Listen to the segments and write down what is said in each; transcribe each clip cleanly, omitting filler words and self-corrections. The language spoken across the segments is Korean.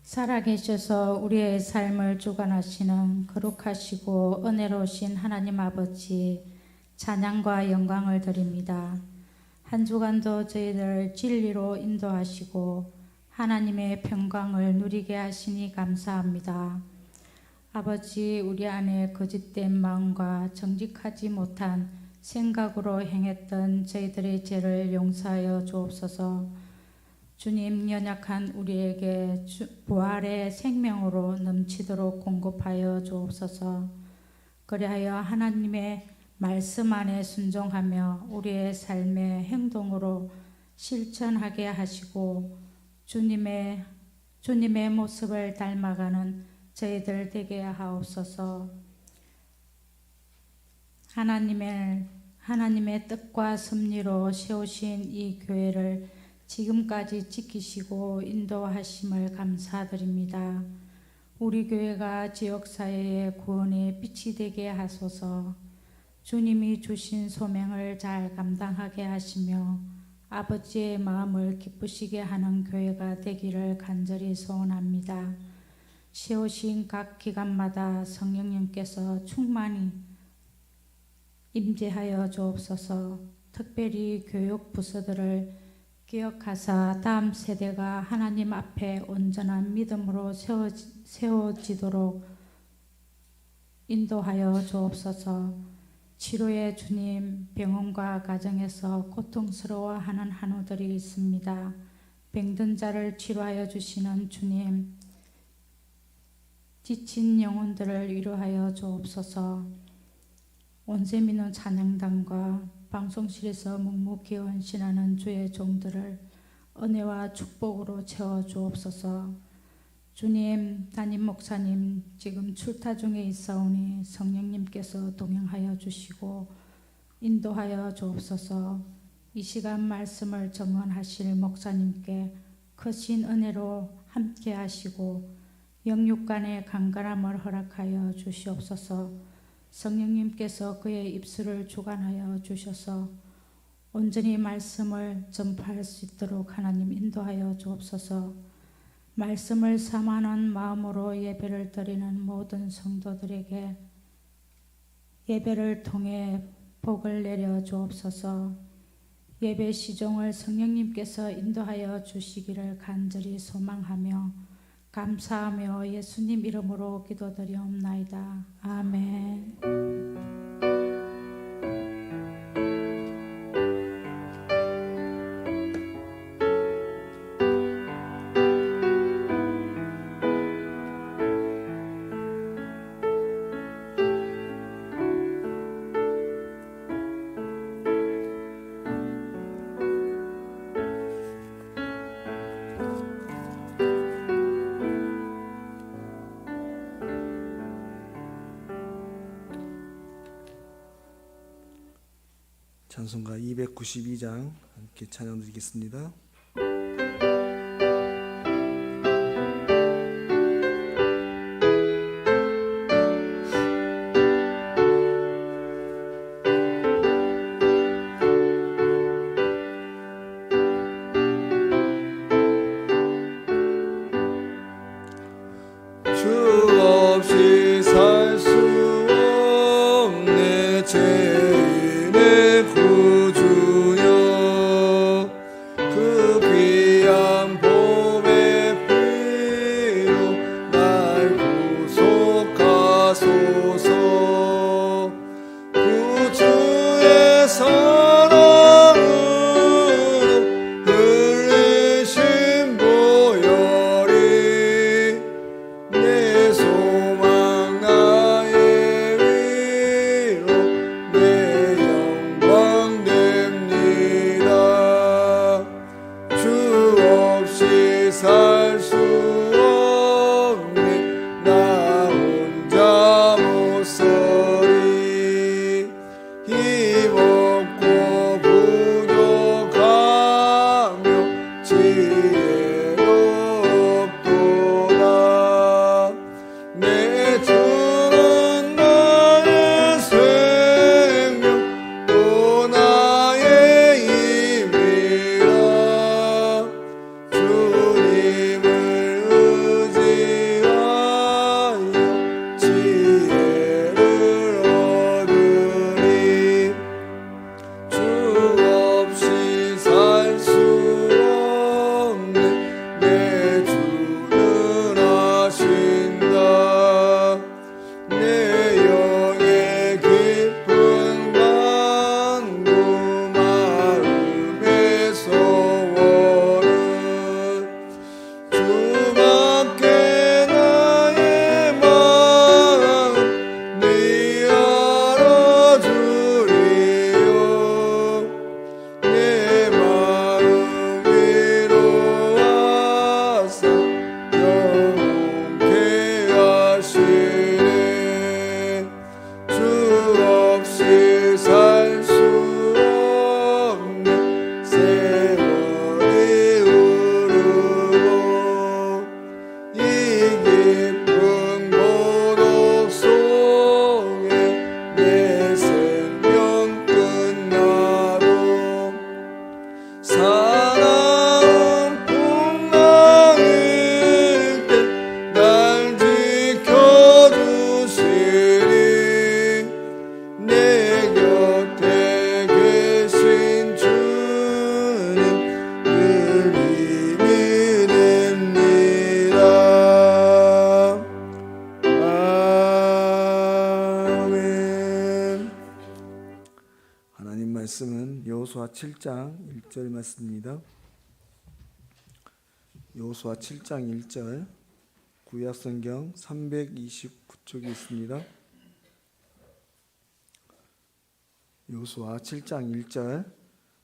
살아계셔서 우리의 삶을 주관하시는 거룩하시고 은혜로우신 하나님 아버지, 찬양과 영광을 드립니다. 한 주간도 저희들 진리로 인도하시고 하나님의 평강을 누리게 하시니 감사합니다. 아버지, 우리 안에 거짓된 마음과 정직하지 못한 생각으로 행했던 저희들의 죄를 용서하여 주옵소서. 주님, 연약한 우리에게 부활의 생명으로 넘치도록 공급하여 주옵소서. 그리하여 하나님의 말씀 안에 순종하며 우리의 삶의 행동으로 실천하게 하시고 주님의 모습을 닮아가는 저희들 되게 하옵소서. 하나님의 뜻과 섭리로 세우신 이 교회를 지금까지 지키시고 인도하심을 감사드립니다. 우리 교회가 지역사회의 구원의 빛이 되게 하소서. 주님이 주신 소명을 잘 감당하게 하시며 아버지의 마음을 기쁘시게 하는 교회가 되기를 간절히 소원합니다. 세우신 각 기관마다 성령님께서 충만히 임재하여 주옵소서. 특별히 교육 부서들을 기억하사 다음 세대가 하나님 앞에 온전한 믿음으로 세워지도록 인도하여 주옵소서. 치료의 주님, 병원과 가정에서 고통스러워하는 한우들이 있습니다. 병든 자를 치료하여 주시는 주님, 지친 영혼들을 위로하여 주옵소서. 온세민은 찬양단과 방송실에서 묵묵히 헌신하는 주의 종들을 은혜와 축복으로 채워 주옵소서. 주님, 담임 목사님 지금 출타 중에 있사오니 성령님께서 동행하여 주시고 인도하여 주옵소서. 이 시간 말씀을 증언하실 목사님께 크신 은혜로 함께 하시고 영육간의 강건함을 허락하여 주시옵소서. 성령님께서 그의 입술을 주관하여 주셔서 온전히 말씀을 전파할 수 있도록 하나님 인도하여 주옵소서. 말씀을 삼하는 마음으로 예배를 드리는 모든 성도들에게 예배를 통해 복을 내려 주옵소서. 예배 시종을 성령님께서 인도하여 주시기를 간절히 소망하며 감사하며 예수님 이름으로 기도드리옵나이다. 아멘. 찬송가 292장 함께 찬양 드리겠습니다. 주 없이 살 수 없네 죄인의 구주여 그 귀한 보배 피로 날 구속하소서. 구주의 사랑으로 흘리신 보혈이 내 소망 나의 위로 내 영광 됩니다. 주 없이 살 수 없네 나 혼자 못 서리. 힘없고 부족하며 지혜로 없도다. 내 주는 나의 생명 또 나의 힘이라. 주님 여호수아 7장 1절 말씀입니다. 여호수아 7장 1절 구약성경 329쪽에 있습니다. 여호수아 7장 1절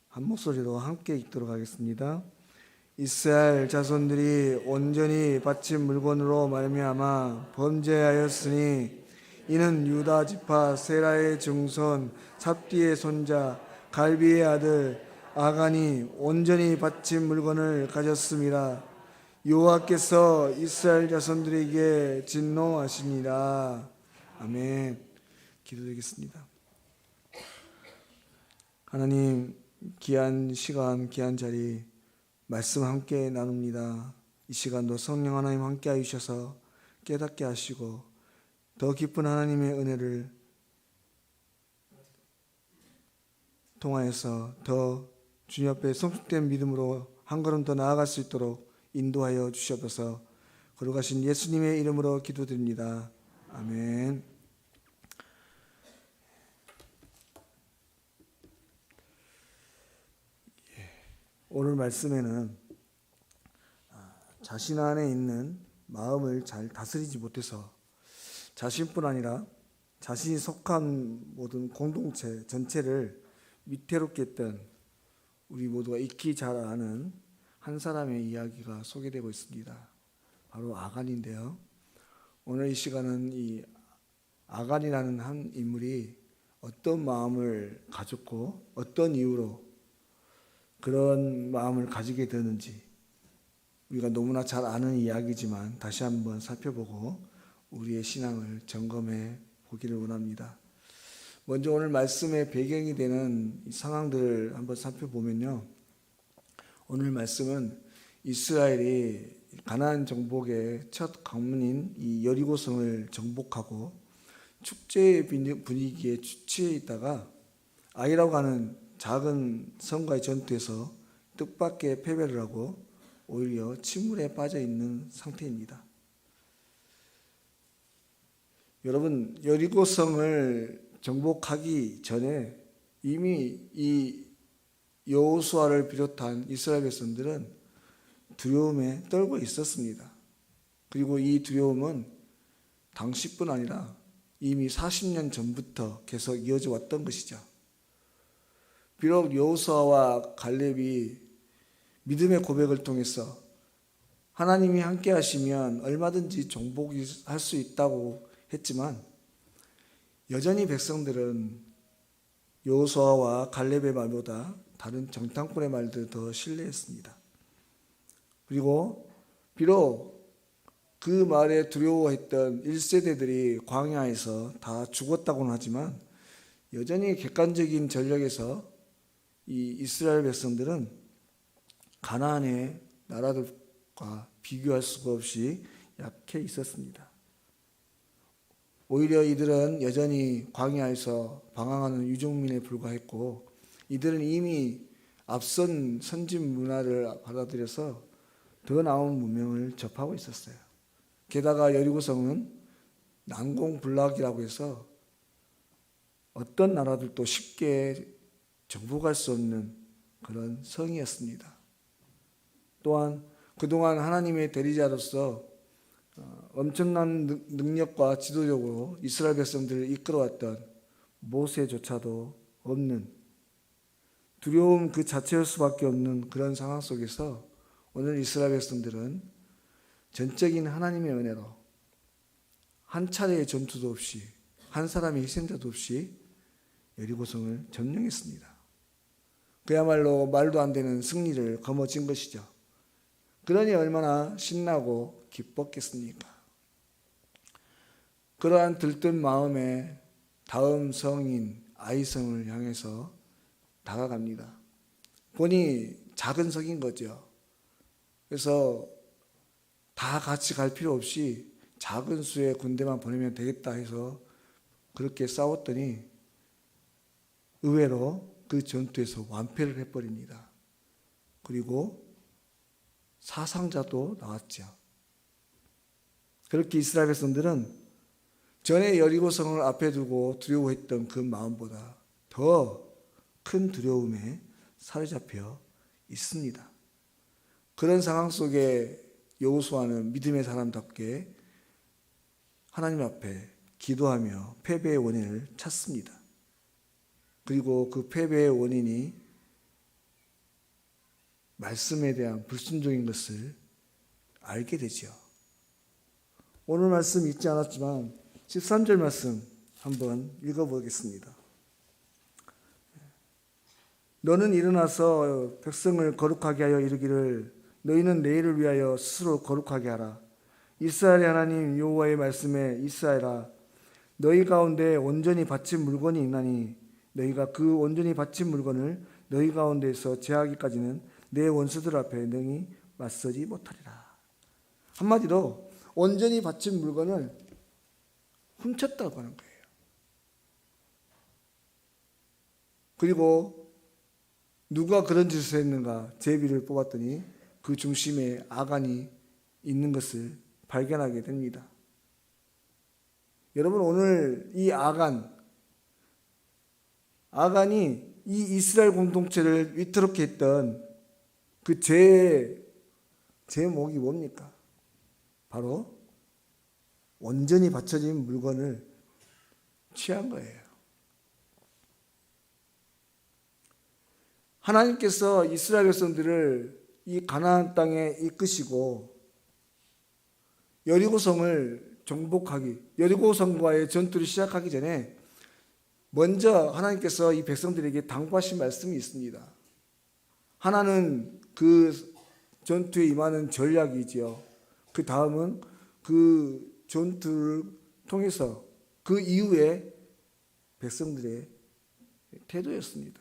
한 목소리로 함께 읽도록 하겠습니다. 이스라엘 자손들이 온전히 바친 물건으로 말미암아 범죄하였으니 이는 유다 지파 세라의 증손 삽디의 손자 갈비의 아들 아간이 온전히 바친 물건을 가졌음이라. 여호와께서 이스라엘 자손들에게 진노하시니라. 아멘. 기도드리겠습니다. 하나님, 귀한 시간, 귀한 자리 말씀 함께 나눕니다. 이 시간도 성령 하나님 함께 하셔서 깨닫게 하시고 더 깊은 하나님의 은혜를 통하여서 더 주님 앞에 성숙된 믿음으로 한 걸음 더 나아갈 수 있도록 인도하여 주시옵소서. 거룩하신 예수님의 이름으로 기도드립니다. 아멘. 오늘 말씀에는 자신 안에 있는 마음을 잘 다스리지 못해서 자신뿐 아니라 자신이 속한 모든 공동체 전체를 위태롭게 했던 우리 모두가 익히 잘 아는 한 사람의 이야기가 소개되고 있습니다. 바로 아간인데요. 오늘 이 시간은 이 아간이라는 한 인물이 어떤 마음을 가졌고 어떤 이유로 그런 마음을 가지게 되는지 우리가 너무나 잘 아는 이야기지만 다시 한번 살펴보고 우리의 신앙을 점검해 보기를 원합니다. 먼저 오늘 말씀의 배경이 되는 이 상황들을 한번 살펴보면요. 오늘 말씀은 이스라엘이 가나안 정복의 첫 관문인 이 여리고성을 정복하고 축제의 분위기에 취해 있다가 아이라고 하는 작은 성과의 전투에서 뜻밖의 패배를 하고 오히려 침울에 빠져 있는 상태입니다. 여러분, 여리고성을 정복하기 전에 이미 이 여호수아를 비롯한 이스라엘 백성들은 두려움에 떨고 있었습니다. 그리고 이 두려움은 당시뿐 아니라 이미 40년 전부터 계속 이어져 왔던 것이죠. 비록 여호수아와 갈렙이 믿음의 고백을 통해서 하나님이 함께 하시면 얼마든지 정복할 수 있다고 했지만 여전히 백성들은 여호수아와 갈렙의 말보다 다른 정탐꾼의 말들을 더 신뢰했습니다. 그리고 비록 그 말에 두려워했던 1세대들이 광야에서 다 죽었다고는 하지만 여전히 객관적인 전력에서 이 이스라엘 백성들은 가나안의 나라들과 비교할 수가 없이 약해 있었습니다. 오히려 이들은 여전히 광야에서 방황하는 유종민에 불과했고 이들은 이미 앞선 선진 문화를 받아들여서 더 나은 문명을 접하고 있었어요. 게다가 여리고성은 난공불락이라고 해서 어떤 나라들도 쉽게 정복할 수 없는 그런 성이었습니다. 또한 그동안 하나님의 대리자로서 엄청난 능력과 지도력으로 이스라엘 백성들을 이끌어왔던 모세조차도 없는 두려움 그 자체일 수밖에 없는 그런 상황 속에서 오늘 이스라엘 백성들은 전적인 하나님의 은혜로 한 차례의 전투도 없이 한 사람의 희생자도 없이 여리고성을 점령했습니다. 그야말로 말도 안 되는 승리를 거머쥔 것이죠. 그러니 얼마나 신나고 기뻤겠습니까? 그러한 들뜬 마음에 다음 성인 아이성을 향해서 다가갑니다. 보니 작은 성인 거죠. 그래서 다 같이 갈 필요 없이 작은 수의 군대만 보내면 되겠다 해서 그렇게 싸웠더니 의외로 그 전투에서 완패를 해버립니다. 그리고 사상자도 나왔죠. 그렇게 이스라엘 백성들은 전에 여리고성을 앞에 두고 두려워했던 그 마음보다 더 큰 두려움에 사로잡혀 있습니다. 그런 상황 속에 여호수아는 믿음의 사람답게 하나님 앞에 기도하며 패배의 원인을 찾습니다. 그리고 그 패배의 원인이 말씀에 대한 불순종인 것을 알게 되지요. 오늘 말씀 읽지 않았지만 13절 말씀 한번 읽어보겠습니다. 너는 일어나서 백성을 거룩하게 하여 이르기를 너희는 내일을 위하여 스스로 거룩하게 하라. 이스라엘의 하나님 여호와의 말씀에 이스라엘아 너희 가운데 온전히 바친 물건이 있나니 너희가 그 온전히 바친 물건을 너희 가운데에서 제하기까지는 내 원수들 앞에 능히 맞서지 못하리라. 한마디로 온전히 바친 물건을 훔쳤다고 하는 거예요. 그리고 누가 그런 짓을 했는가 제비를 뽑았더니 그 중심에 아간이 있는 것을 발견하게 됩니다. 여러분 오늘 이 아간이 이 이스라엘 공동체를 위태롭게 했던 그 제목이 뭡니까? 바로 온전히 바쳐진 물건을 취한 거예요. 하나님께서 이스라엘 백성들을 이 가나안 땅에 이끄시고 여리고성을 여리고성과의 전투를 시작하기 전에 먼저 하나님께서 이 백성들에게 당부하신 말씀이 있습니다. 하나는 그 전투에 임하는 전략이지요. 그 다음은 그 전투를 통해서 그 이후에 백성들의 태도였습니다.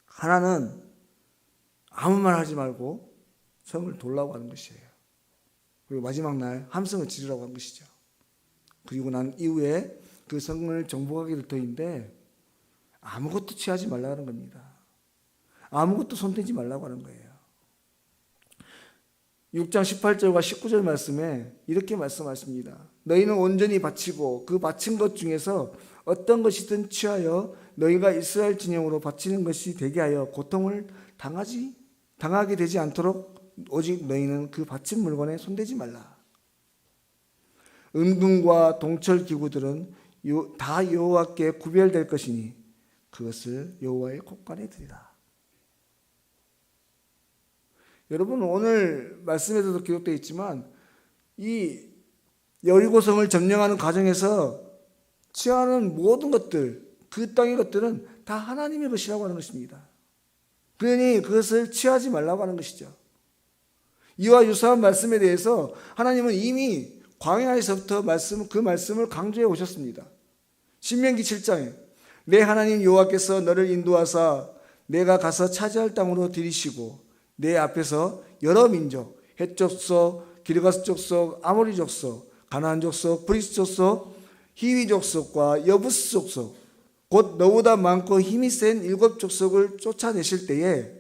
하나는 아무 말 하지 말고 성을 돌라고 하는 것이에요. 그리고 마지막 날 함성을 지르라고 한 것이죠. 그리고 난 이후에 그 성을 정복하게 될 터인데 아무것도 취하지 말라는 겁니다. 아무것도 손대지 말라고 하는 거예요. 6장 18절과 19절 말씀에 이렇게 말씀하십니다. 너희는 온전히 바치고 그 바친 것 중에서 어떤 것이든 취하여 너희가 이스라엘 진영으로 바치는 것이 되게 하여 고통을 당하게 되지 않도록 오직 너희는 그 바친 물건에 손대지 말라. 은금과 동철 기구들은 다 여호와께 구별될 것이니 그것을 여호와의 곳간에 드리라. 여러분 오늘 말씀에서도 기록되어 있지만 이 여리고성을 점령하는 과정에서 취하는 모든 것들, 그 땅의 것들은 다 하나님의 것이라고 하는 것입니다. 그러니 그것을 취하지 말라고 하는 것이죠. 이와 유사한 말씀에 대해서 하나님은 이미 광야에서부터 그 말씀을 강조해 오셨습니다. 신명기 7장에 내 하나님 여호와께서 너를 인도하사 내가 가서 차지할 땅으로 들이시고 내 앞에서 여러 민족, 헷 족속, 기르가스 족속, 아모리 족속, 가나안 족속, 브리스 족속, 히위 족속과 여부스 족속, 곧 너보다 많고 힘이 센 7 족속을 쫓아내실 때에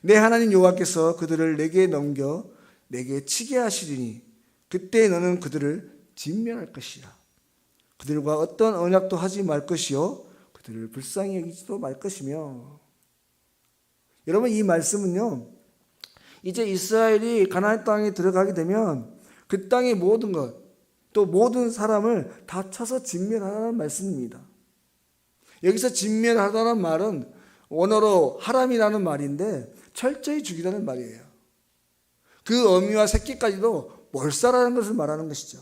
내 하나님 여호와께서 그들을 내게 넘겨 내게 치게 하시리니 그때 너는 그들을 진멸할 것이라. 그들과 어떤 언약도 하지 말 것이요 그들을 불쌍히 여기지도 말 것이며. 여러분 이 말씀은요 이제 이스라엘이 가나안 땅에 들어가게 되면 그 땅의 모든 것, 또 모든 사람을 다 쳐서 진멸하라는 말씀입니다. 여기서 진멸하다는 말은 원어로 하람이라는 말인데 철저히 죽이라는 말이에요. 그 어미와 새끼까지도 몰살하는 것을 말하는 것이죠.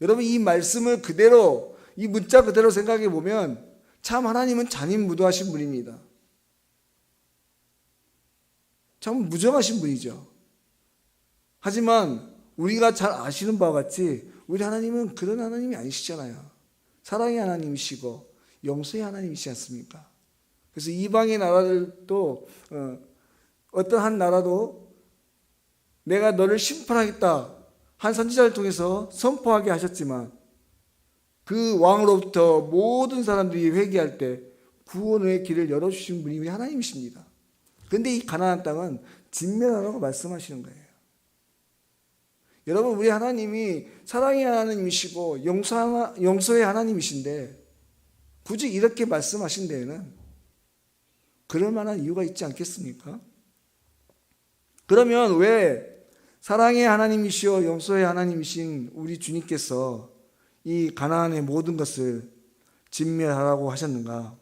여러분 이 말씀을 그대로, 이 문자 그대로 생각해 보면 참 하나님은 잔인무도하신 분입니다. 참 무정하신 분이죠. 하지만 우리가 잘 아시는 바와 같이 우리 하나님은 그런 하나님이 아니시잖아요. 사랑의 하나님이시고 용서의 하나님이시지 않습니까? 그래서 이방의 나라들도 어떤 한 나라도 내가 너를 심판하겠다 한 선지자를 통해서 선포하게 하셨지만 그 왕으로부터 모든 사람들이 회개할 때 구원의 길을 열어주신 분이 우리 하나님이십니다. 그런데 이 가나안 땅은 진멸하라고 말씀하시는 거예요. 여러분 우리 하나님이 사랑의 하나님이시고 용서의 하나님이신데 굳이 이렇게 말씀하신 데에는 그럴 만한 이유가 있지 않겠습니까? 그러면 왜 사랑의 하나님이시여 용서의 하나님이신 우리 주님께서 이 가나안의 모든 것을 진멸하라고 하셨는가?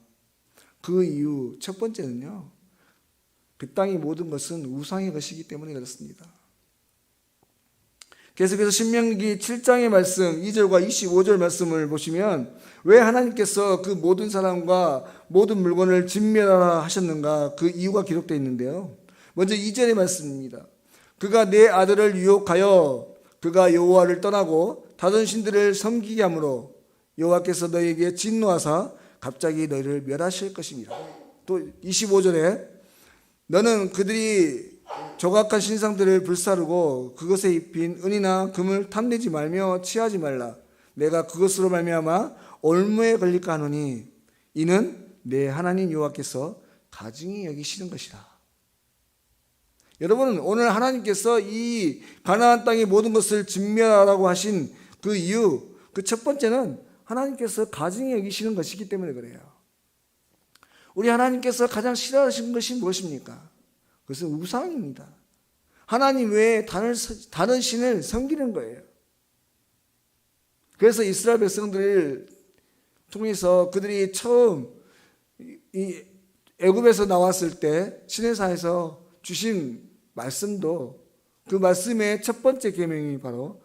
그 이유 첫 번째는요, 그 땅의 모든 것은 우상의 것이기 때문에 그렇습니다. 계속해서 신명기 7장의 말씀 2절과 25절 말씀을 보시면 왜 하나님께서 그 모든 사람과 모든 물건을 진멸하라 하셨는가, 그 이유가 기록되어 있는데요. 먼저 2절의 말씀입니다. 그가 내 아들을 유혹하여 그가 여호와를 떠나고 다른 신들을 섬기게 하므로 여호와께서 너희에게 진노하사 갑자기 너희를 멸하실 것입니다. 또 25절에 너는 그들이 조각한 신상들을 불사르고 그것에 입힌 은이나 금을 탐내지 말며 취하지 말라. 내가 그것으로 말미암아 올무에 걸릴까 하노니 이는 내 하나님 여호와께서 가증히 여기시는 것이라. 여러분, 오늘 하나님께서 이 가나안 땅의 모든 것을 진멸하라고 하신 그 이유, 그 첫 번째는 하나님께서 가증히 여기시는 것이기 때문에 그래요. 우리 하나님께서 가장 싫어하시는 것이 무엇입니까? 그것은 우상입니다. 하나님 외에 다른 신을 섬기는 거예요. 그래서 이스라엘 백성들을 통해서 그들이 처음 이 애굽에서 나왔을 때 시내산에서 주신 말씀도, 그 말씀의 첫 번째 계명이 바로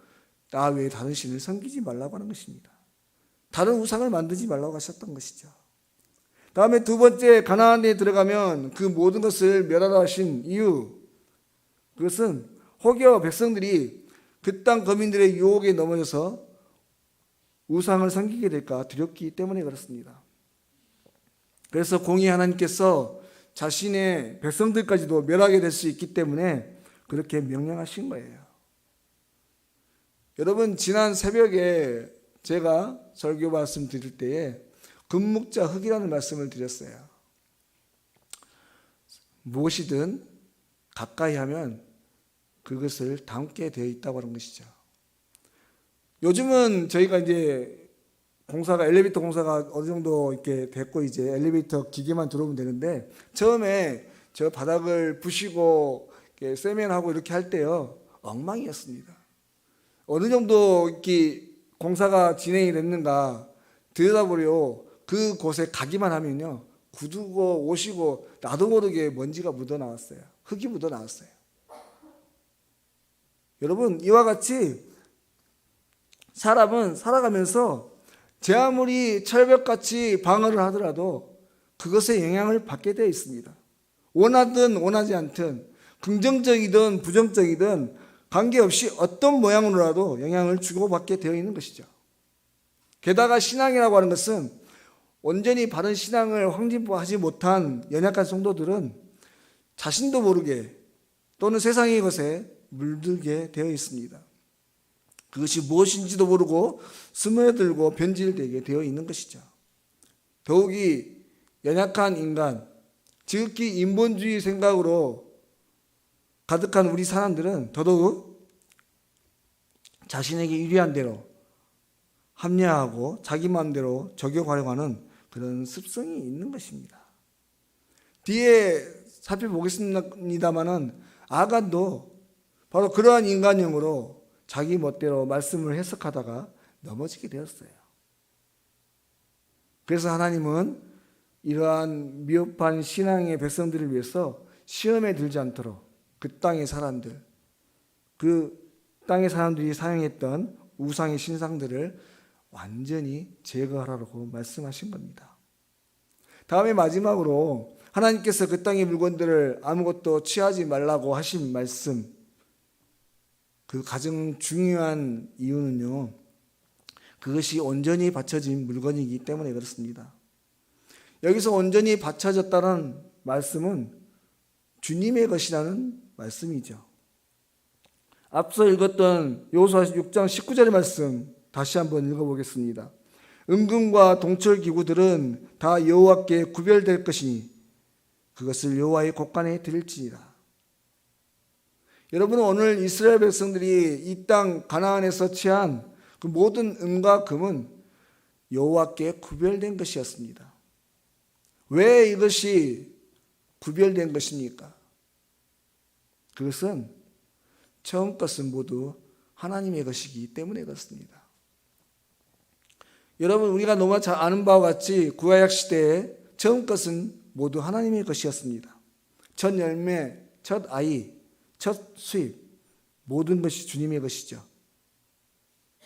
나 외에 다른 신을 섬기지 말라고 하는 것입니다. 다른 우상을 만들지 말라고 하셨던 것이죠. 다음에 두 번째, 가나안에 들어가면 그 모든 것을 멸하라 하신 이유, 그것은 혹여 백성들이 그 땅 거민들의 유혹에 넘어져서 우상을 섬기게 될까 두렵기 때문에 그렇습니다. 그래서 공의 하나님께서 자신의 백성들까지도 멸하게 될 수 있기 때문에 그렇게 명령하신 거예요. 여러분, 지난 새벽에 제가 설교 말씀 드릴 때에 금묵자 흙이라는 말씀을 드렸어요. 무엇이든 가까이 하면 그것을 담게 되어 있다고 하는 것이죠. 요즘은 저희가 이제 엘리베이터 공사가 어느 정도 이렇게 됐고 이제 엘리베이터 기계만 들어오면 되는데, 처음에 저 바닥을 부시고 세면하고 이렇게 할 때요, 엉망이었습니다. 어느 정도 이렇게 공사가 진행이 됐는가 들여다보려 그 곳에 가기만 하면요, 굳고 오시고 나도 모르게 먼지가 묻어 나왔어요. 흙이 묻어 나왔어요. 여러분, 이와 같이 사람은 살아가면서 제 아무리 철벽같이 방어를 하더라도 그것에 영향을 받게 되어 있습니다. 원하든 원하지 않든, 긍정적이든 부정적이든 관계없이 어떤 모양으로라도 영향을 주고받게 되어 있는 것이죠. 게다가 신앙이라고 하는 것은 온전히 바른 신앙을 확립하지 못한 연약한 성도들은 자신도 모르게 또는 세상의 것에 물들게 되어 있습니다. 그것이 무엇인지도 모르고 스며들고 변질되게 되어 있는 것이죠. 더욱이 연약한 인간, 지극히 인본주의 생각으로 가득한 우리 사람들은 더더욱 자신에게 유리한 대로 합리화하고 자기 마음대로 적용하려고 하는 그런 습성이 있는 것입니다. 뒤에 살펴보겠습니다마는 아간도 바로 그러한 인간형으로 자기 멋대로 말씀을 해석하다가 넘어지게 되었어요. 그래서 하나님은 이러한 미흡한 신앙의 백성들을 위해서 시험에 들지 않도록 그 땅의 사람들, 그 땅의 사람들이 사용했던 우상의 신상들을 완전히 제거하라고 말씀하신 겁니다. 다음에 마지막으로 하나님께서 그 땅의 물건들을 아무것도 취하지 말라고 하신 말씀, 그 가장 중요한 이유는요, 그것이 온전히 바쳐진 물건이기 때문에 그렇습니다. 여기서 온전히 바쳐졌다는 말씀은 주님의 것이라는 말씀이죠. 앞서 읽었던 여호수아 6장 19절의 말씀 다시 한번 읽어보겠습니다. 은금과 동철 기구들은 다 여호와께 구별될 것이니 그것을 여호와의 곳간에 드릴지니라. 여러분, 오늘 이스라엘 백성들이 이 땅 가나안에서 취한 그 모든 은과 금은 여호와께 구별된 것이었습니다. 왜 이것이 구별된 것입니까? 그것은 처음 것은 모두 하나님의 것이기 때문에 그렇습니다. 여러분, 우리가 너무 잘 아는 바와 같이 구약 시대에 처음 것은 모두 하나님의 것이었습니다. 첫 열매, 첫 아이, 첫 수입, 모든 것이 주님의 것이죠.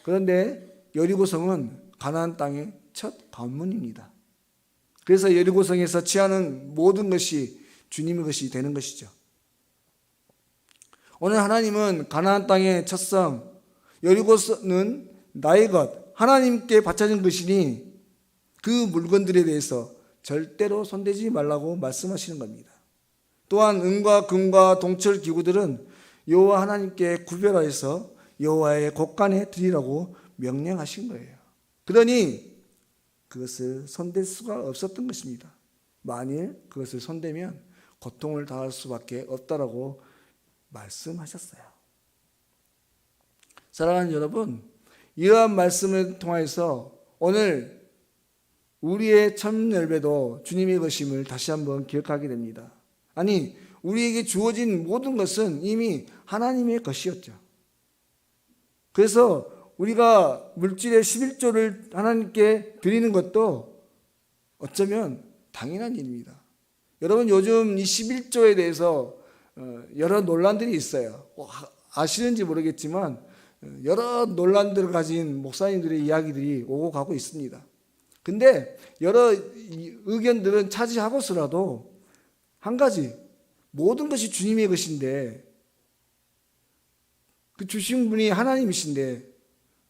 그런데 여리고성은 가나안 땅의 첫 관문입니다. 그래서 여리고성에서 취하는 모든 것이 주님의 것이 되는 것이죠. 오늘 하나님은 가나안 땅의 첫 성, 여리고는 나의 것, 하나님께 바쳐진 것이니 그 물건들에 대해서 절대로 손대지 말라고 말씀하시는 겁니다. 또한 은과 금과 동철 기구들은 여호와 하나님께 구별하여서 여호와의 곳간에 드리라고 명령하신 거예요. 그러니 그것을 손댈 수가 없었던 것입니다. 만일 그것을 손대면 고통을 당할 수밖에 없다라고 말씀하셨어요. 사랑하는 여러분, 이러한 말씀을 통해서 오늘 우리의 첫 열매도 주님의 것임을 다시 한번 기억하게 됩니다. 아니, 우리에게 주어진 모든 것은 이미 하나님의 것이었죠. 그래서 우리가 물질의 11조를 하나님께 드리는 것도 어쩌면 당연한 일입니다. 여러분, 요즘 이 11조에 대해서 여러 논란들이 있어요. 아시는지 모르겠지만 여러 논란들을 가진 목사님들의 이야기들이 오고 가고 있습니다. 근데 여러 의견들은 차지하고서라도 한 가지, 모든 것이 주님의 것인데 그 주신 분이 하나님이신데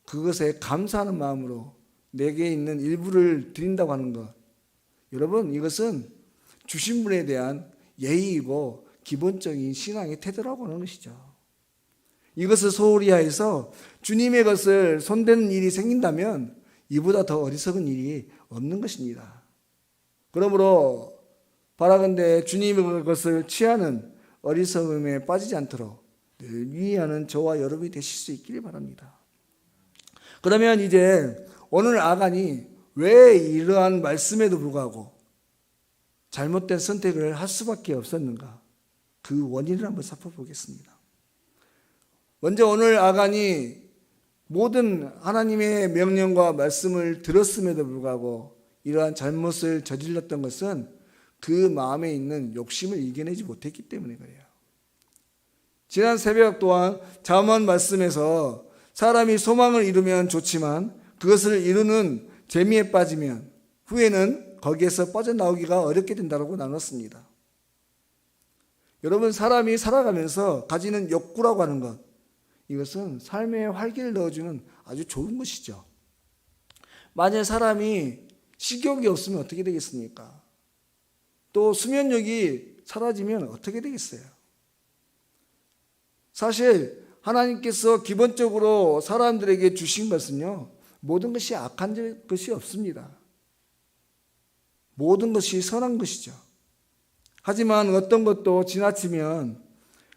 그것에 감사하는 마음으로 내게 있는 일부를 드린다고 하는 것, 여러분, 이것은 주신 분에 대한 예의이고 기본적인 신앙의 태도라고 하는 것이죠. 이것을 소홀히 하여서 주님의 것을 손대는 일이 생긴다면 이보다 더 어리석은 일이 없는 것입니다. 그러므로 바라건대 주님의 것을 취하는 어리석음에 빠지지 않도록 늘 유의하는 저와 여러분이 되실 수 있기를 바랍니다. 그러면 이제 오늘 아간이 왜 이러한 말씀에도 불구하고 잘못된 선택을 할 수밖에 없었는가? 그 원인을 한번 살펴보겠습니다. 먼저 오늘 아간이 모든 하나님의 명령과 말씀을 들었음에도 불구하고 이러한 잘못을 저질렀던 것은 그 마음에 있는 욕심을 이겨내지 못했기 때문에 그래요. 지난 새벽 또한 잠언 말씀에서 사람이 소망을 이루면 좋지만 그것을 이루는 재미에 빠지면 후에는 거기에서 빠져나오기가 어렵게 된다고 나눴습니다. 여러분, 사람이 살아가면서 가지는 욕구라고 하는 것, 이것은 삶에 활기를 넣어주는 아주 좋은 것이죠. 만약 사람이 식욕이 없으면 어떻게 되겠습니까? 또 수면력이 사라지면 어떻게 되겠어요? 사실 하나님께서 기본적으로 사람들에게 주신 것은요, 모든 것이 악한 것이 없습니다. 모든 것이 선한 것이죠. 하지만 어떤 것도 지나치면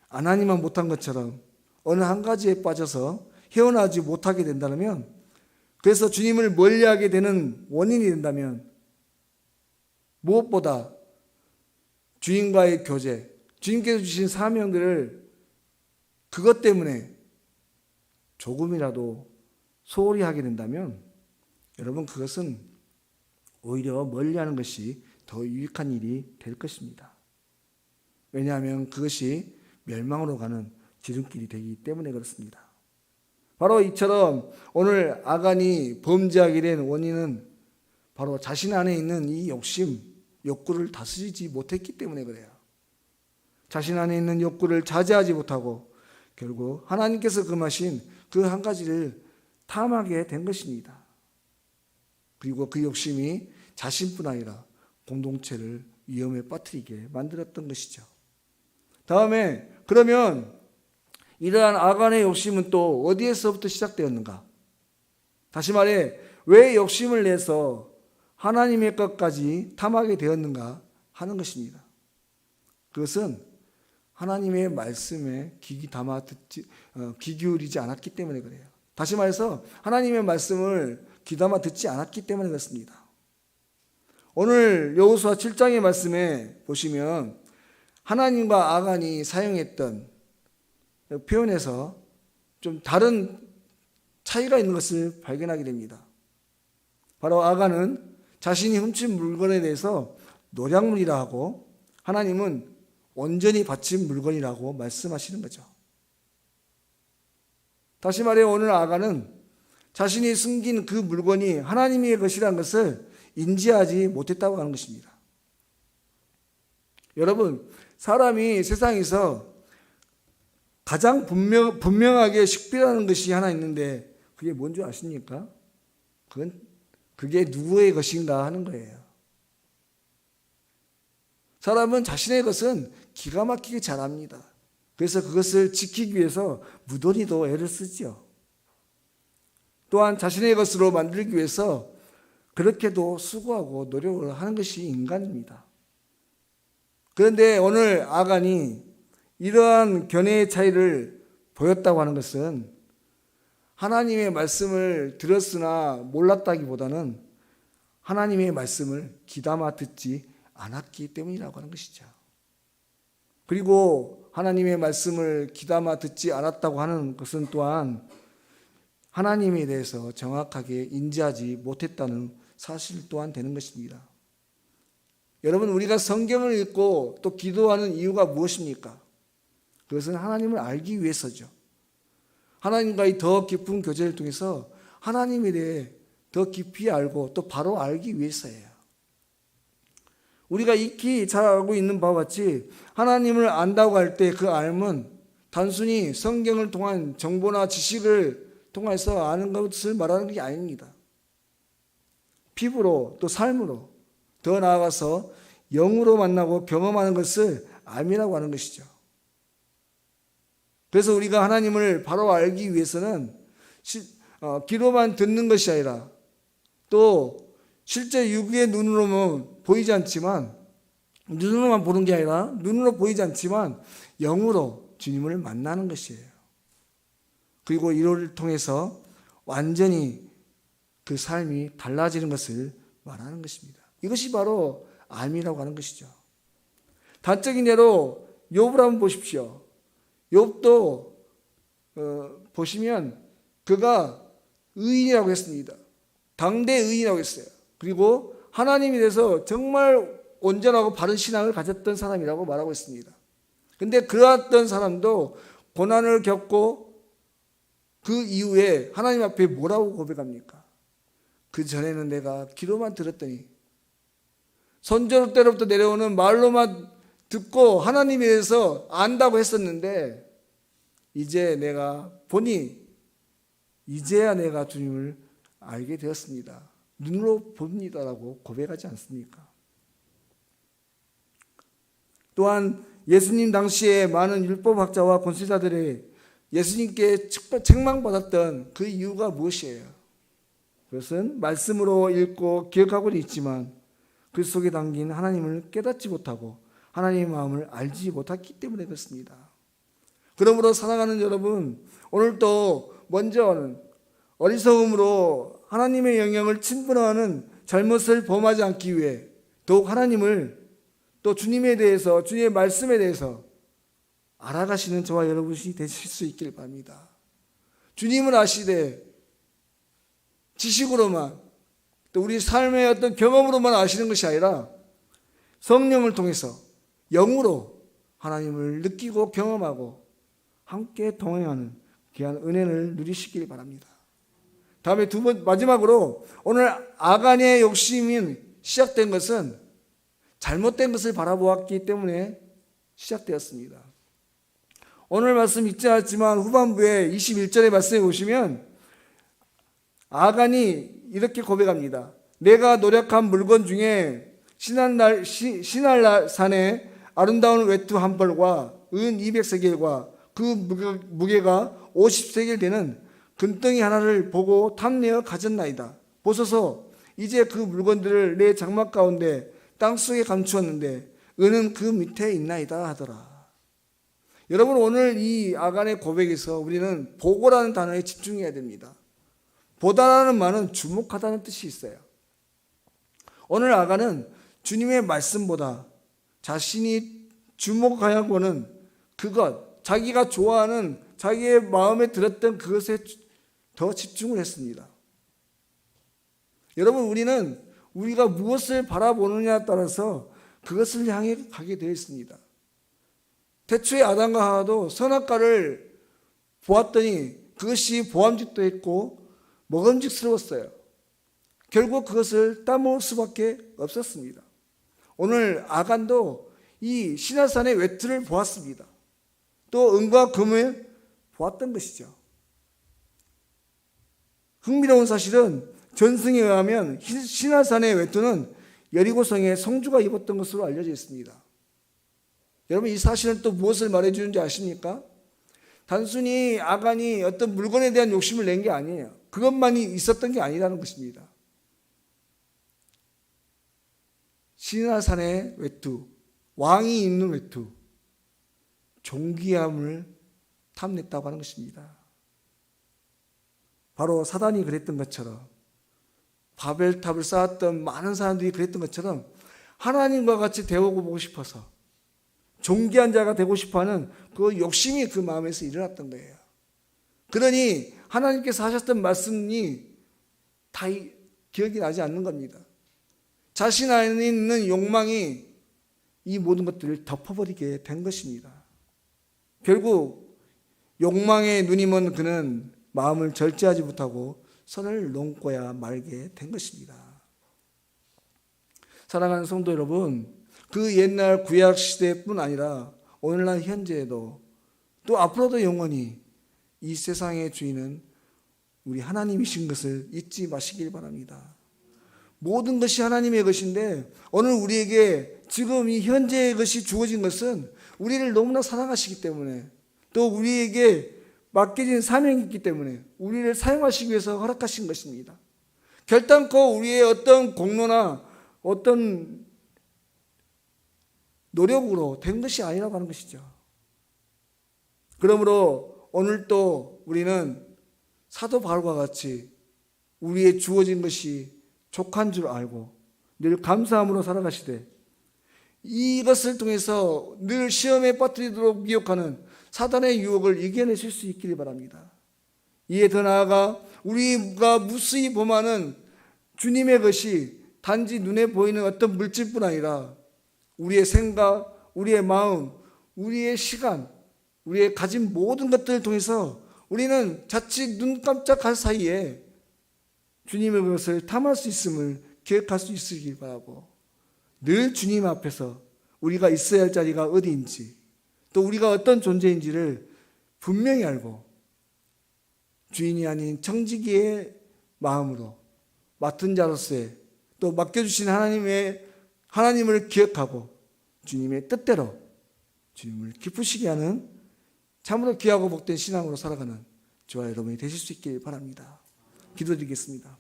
안 하니만 못한 것처럼 어느 한 가지에 빠져서 헤어나지 못하게 된다면, 그래서 주님을 멀리하게 되는 원인이 된다면 무엇보다 주님과의 교제, 주님께서 주신 사명들을 그것 때문에 조금이라도 소홀히 하게 된다면 여러분, 그것은 오히려 멀리하는 것이 더 유익한 일이 될 것입니다. 왜냐하면 그것이 멸망으로 가는 지름길이 되기 때문에 그렇습니다. 바로 이처럼 오늘 아간이 범죄하게 된 원인은 바로 자신 안에 있는 이 욕구를 다스리지 못했기 때문에 그래요. 자신 안에 있는 욕구를 자제하지 못하고 결국 하나님께서 금하신 그 한 가지를 탐하게 된 것입니다. 그리고 그 욕심이 자신뿐 아니라 공동체를 위험에 빠뜨리게 만들었던 것이죠. 다음에 그러면 이러한 아간의 욕심은 또 어디에서부터 시작되었는가? 다시 말해, 왜 욕심을 내서 하나님의 것까지 탐하게 되었는가 하는 것입니다. 그것은 하나님의 말씀에 귀 기울이지 않았기 때문에 그래요. 다시 말해서 하나님의 말씀을 귀담아 듣지 않았기 때문에 그렇습니다. 오늘 여호수아 7장의 말씀에 보시면 하나님과 아간이 사용했던 표현에서 좀 다른 차이가 있는 것을 발견하게 됩니다. 바로 아간은 자신이 훔친 물건에 대해서 노략물이라 하고, 하나님은 온전히 바친 물건이라고 말씀하시는 거죠. 다시 말해 오늘 아간은 자신이 숨긴 그 물건이 하나님의 것이라는 것을 인지하지 못했다고 하는 것입니다. 여러분, 사람이 세상에서 가장 분명하게 식별하는 것이 하나 있는데 그게 뭔지 아십니까? 그게 누구의 것인가 하는 거예요. 사람은 자신의 것은 기가 막히게 잘 압니다. 그래서 그것을 지키기 위해서 무던히도 애를 쓰지요. 또한 자신의 것으로 만들기 위해서 그렇게도 수고하고 노력을 하는 것이 인간입니다. 그런데 오늘 아간이 이러한 견해의 차이를 보였다고 하는 것은 하나님의 말씀을 들었으나 몰랐다기보다는 하나님의 말씀을 귀담아 듣지 않았기 때문이라고 하는 것이죠. 그리고 하나님의 말씀을 귀담아 듣지 않았다고 하는 것은 또한 하나님에 대해서 정확하게 인지하지 못했다는 사실 또한 되는 것입니다. 여러분, 우리가 성경을 읽고 또 기도하는 이유가 무엇입니까? 그것은 하나님을 알기 위해서죠. 하나님과의 더 깊은 교제를 통해서 하나님에 대해 더 깊이 알고 또 바로 알기 위해서예요. 우리가 익히 잘 알고 있는 바와 같이 하나님을 안다고 할 때 그 알은 단순히 성경을 통한 정보나 지식을 통해서 아는 것을 말하는 게 아닙니다. 피부로 또 삶으로 더 나아가서 영으로 만나고 경험하는 것을 암이라고 하는 것이죠. 그래서 우리가 하나님을 바로 알기 위해서는 귀로만 듣는 것이 아니라 또 실제 육의 눈으로는 보이지 않지만, 눈으로만 보는 게 아니라 눈으로 보이지 않지만 영으로 주님을 만나는 것이에요. 그리고 이를 통해서 완전히 그 삶이 달라지는 것을 말하는 것입니다. 이것이 바로 암이라고 하는 것이죠. 단적인 예로 욥을 한번 보십시오. 욥도 보시면 그가 의인이라고 했습니다. 당대 의인이라고 했어요. 그리고 하나님에 대해서 정말 온전하고 바른 신앙을 가졌던 사람이라고 말하고 있습니다. 그런데 그러했던 사람도 고난을 겪고 그 이후에 하나님 앞에 뭐라고 고백합니까? 그 전에는 내가 귀로만 들었더니, 선조 때로부터 내려오는 말로만 듣고 하나님에 대해서 안다고 했었는데 이제 내가 보니 이제야 내가 주님을 알게 되었습니다. 눈으로 봅니다라고 고백하지 않습니까? 또한 예수님 당시에 많은 율법학자와 권세자들이 예수님께 책망받았던 그 이유가 무엇이에요? 그것은 말씀으로 읽고 기억하고는 있지만 그 속에 담긴 하나님을 깨닫지 못하고 하나님의 마음을 알지 못했기 때문에 그렇습니다. 그러므로 사랑하는 여러분, 오늘도 먼저는 어리석음으로 하나님의 영향을 침범하는 잘못을 범하지 않기 위해 더욱 하나님을 또 주님에 대해서, 주님의 말씀에 대해서 알아가시는 저와 여러분이 되실 수 있길 바랍니다. 주님을 아시되 지식으로만 또 우리 삶의 어떤 경험으로만 아시는 것이 아니라 성령을 통해서 영으로 하나님을 느끼고 경험하고 함께 동행하는 귀한 은혜를 누리시길 바랍니다. 다음에 마지막으로 오늘 아간의 욕심이 시작된 것은 잘못된 것을 바라보았기 때문에 시작되었습니다. 오늘 말씀 읽지 않았지만 후반부에 21절의 말씀에 보시면 아간이 이렇게 고백합니다. 내가 노력한 물건 중에 시날산의 아름다운 외투 한 벌과 은 200세겔과 그 무게가 50세겔 되는 금덩이 하나를 보고 탐내어 가졌나이다. 보소서, 이제 그 물건들을 내 장막 가운데 땅속에 감추었는데 은은 그 밑에 있나이다 하더라. 여러분, 오늘 이 아간의 고백에서 우리는 보고라는 단어에 집중해야 됩니다. 보다라는 말은 주목하다는 뜻이 있어요. 오늘 아간은 주님의 말씀보다 자신이 주목하고는 그것, 자기가 좋아하는 자기의 마음에 들었던 그것에 더 집중을 했습니다. 여러분, 우리가 무엇을 바라보느냐에 따라서 그것을 향해 가게 되어 있습니다. 태초에 아담과 하와도 선악과를 보았더니 그것이 보암직도 했고 먹음직스러웠어요. 결국 그것을 따먹을 수밖에 없었습니다. 오늘 아간도 이 시나산의 외투를 보았습니다. 또 은과 금을 보았던 것이죠. 흥미로운 사실은 전승에 의하면 시나산의 외투는 여리고성의 성주가 입었던 것으로 알려져 있습니다. 여러분, 이 사실은 또 무엇을 말해주는지 아십니까? 단순히 아간이 어떤 물건에 대한 욕심을 낸 게 아니에요. 그것만이 있었던 게 아니라는 것입니다. 시나산의 외투, 왕이 입는 외투, 존귀함을 탐냈다고 하는 것입니다. 바로 사단이 그랬던 것처럼, 바벨탑을 쌓았던 많은 사람들이 그랬던 것처럼 하나님과 같이 되어보고 싶어서 존귀한 자가 되고 싶어하는 그 욕심이 그 마음에서 일어났던 거예요. 그러니 하나님께서 하셨던 말씀이 다 기억이 나지 않는 겁니다. 자신 안에 있는 욕망이 이 모든 것들을 덮어버리게 된 것입니다. 결국 욕망에 눈이 먼 그는 마음을 절제하지 못하고 선을 넘고야 말게 된 것입니다. 사랑하는 성도 여러분, 그 옛날 구약 시대뿐 아니라 오늘날 현재에도 또 앞으로도 영원히 이 세상의 주인은 우리 하나님이신 것을 잊지 마시길 바랍니다. 모든 것이 하나님의 것인데 오늘 우리에게 지금 이 현재의 것이 주어진 것은 우리를 너무나 사랑하시기 때문에 또 우리에게 맡겨진 사명이 있기 때문에 우리를 사용하시기 위해서 허락하신 것입니다. 결단코 우리의 어떤 공로나 어떤 노력으로 된 것이 아니라고 하는 것이죠. 그러므로 오늘 또 우리는 사도 바울과 같이 우리의 주어진 것이 족한 줄 알고 늘 감사함으로 살아가시되 이것을 통해서 늘 시험에 빠뜨리도록 미혹하는 사단의 유혹을 이겨내실 수 있기를 바랍니다. 이에 더 나아가 우리가 무수히 범하는 주님의 것이 단지 눈에 보이는 어떤 물질뿐 아니라 우리의 생각, 우리의 마음, 우리의 시간, 우리의 가진 모든 것들을 통해서 우리는 자칫 눈 깜짝할 사이에 주님의 것을 탐할 수 있음을 기억할 수 있으길 바라고 늘 주님 앞에서 우리가 있어야 할 자리가 어디인지 또 우리가 어떤 존재인지를 분명히 알고 주인이 아닌 청지기의 마음으로 맡은 자로서의 또 맡겨주신 하나님을 기억하고 주님의 뜻대로 주님을 기쁘시게 하는 참으로 귀하고 복된 신앙으로 살아가는 저와 여러분이 되실 수 있길 바랍니다. 기도드리겠습니다.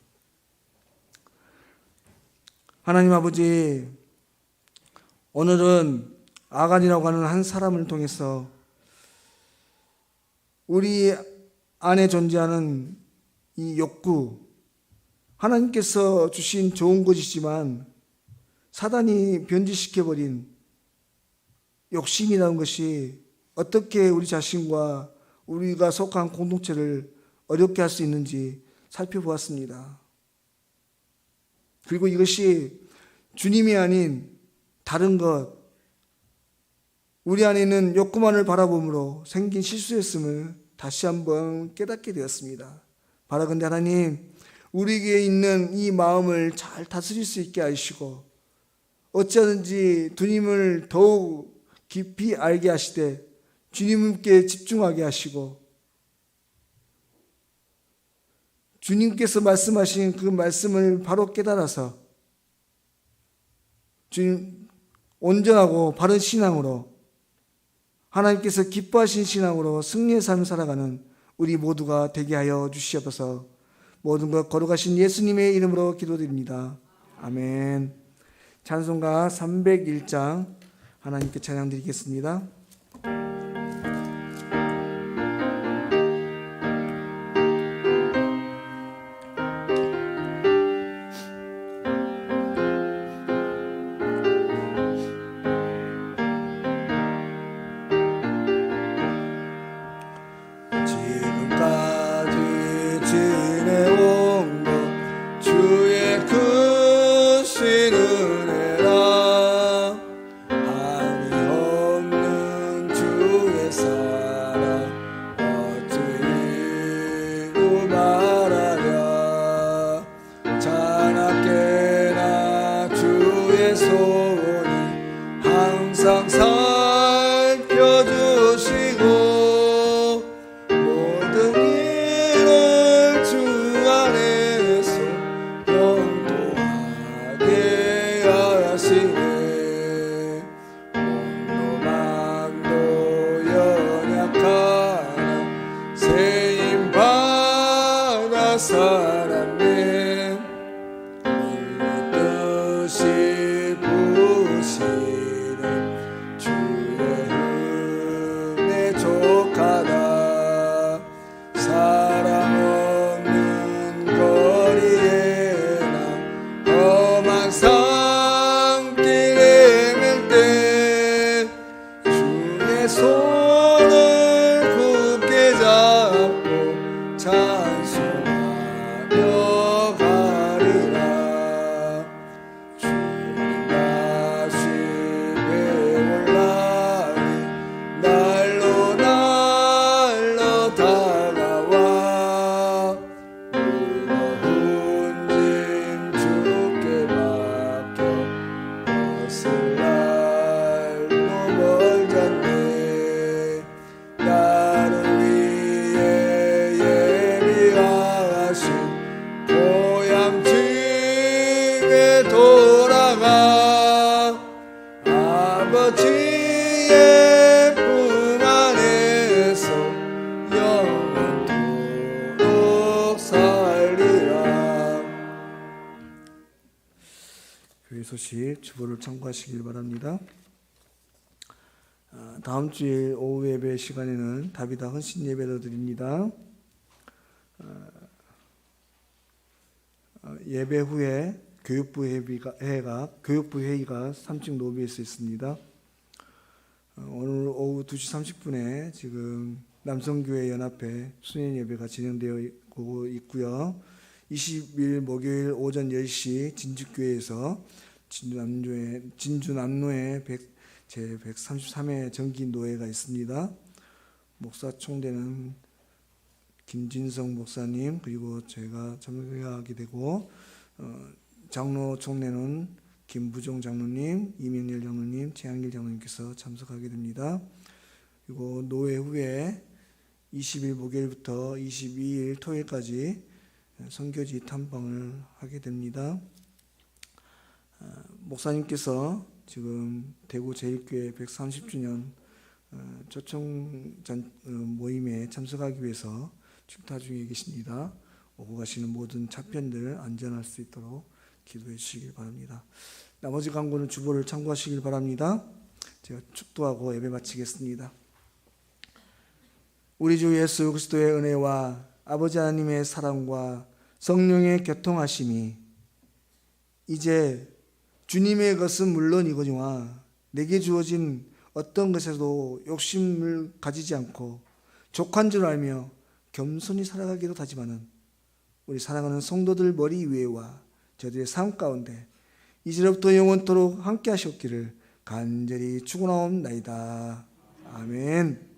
하나님 아버지, 오늘은 아간이라고 하는 한 사람을 통해서 우리 안에 존재하는 이 욕구, 하나님께서 주신 좋은 것이지만 사단이 변질시켜버린 욕심이라는 것이 어떻게 우리 자신과 우리가 속한 공동체를 어렵게 할 수 있는지 살펴보았습니다. 그리고 이것이 주님이 아닌 다른 것, 우리 안에 있는 욕구만을 바라봄으로 생긴 실수였음을 다시 한번 깨닫게 되었습니다. 바라건대 하나님, 우리에게 있는 이 마음을 잘 다스릴 수 있게 하시고 어찌하든지 주님을 더욱 깊이 알게 하시되 주님께 집중하게 하시고 주님께서 말씀하신 그 말씀을 바로 깨달아서 주님 온전하고 바른 신앙으로 하나님께서 기뻐하신 신앙으로 승리의 삶을 살아가는 우리 모두가 되게 하여 주시옵소서. 모든 것 거룩하신 예수님의 이름으로 기도드립니다. 아멘. 찬송가 301장 하나님께 찬양 드리겠습니다. 살았네. 우리 뜻이 부으시는 주의 은혜 족하다. 사람 없는 거리에 나 험한 산길 헤맬 때 주의 손을 굳게 잡고 찬송하며 가리라. 주님 다시 배올라니 날로 날로 다가와. 무거운 짐 주께 맡겨 벗을 날도 멀잖네. 나를 위해 예비하신 고향 집에 돌아가. 아버지의 품 안에서 영원토록 살리라. 교회 소식 주보를 참고하시길 바랍니다. 다음 주일 오후 예배 시간에는 다비다 헌신 예배를 드립니다. 예배 후에 교육부 회의가 3층 로비에서 있습니다. 오늘 오후 2시 30분에 지금 남성교회 연합회 수련 예배가 진행되고 있고요. 20일 목요일 오전 10시 진주교회에서 진주남로에 제133회 정기노회가 있습니다. 목사 총대는 김진성 목사님 그리고 제가 참여하게 되고 장로 총례는 김부종 장로님, 이명렬 장로님, 최양길 장로님께서 참석하게 됩니다. 그리고 노회 후에 20일 목요일부터 22일 토요일까지 선교지 탐방을 하게 됩니다. 목사님께서 지금 대구 제1교회 130주년 초청 모임에 참석하기 위해서 축타 중에 계십니다. 오고 가시는 모든 차편들 안전할 수 있도록 기도해 주시길 바랍니다. 나머지 광고는 주보를 참고하시길 바랍니다. 제가 축도하고 예배 마치겠습니다. 우리 주 예수 그리스도의 은혜와 아버지 하나님의 사랑과 성령의 교통하심이 이제 주님의 것은 물론이거니와 내게 주어진 어떤 것에도 욕심을 가지지 않고 족한 줄 알며 겸손히 살아가기로 다짐하는 우리 사랑하는 성도들 머리 위에와 저들의 삶 가운데 이제로부터 영원토록 함께 하시옵기를 간절히 축원하옵나이다. 아멘.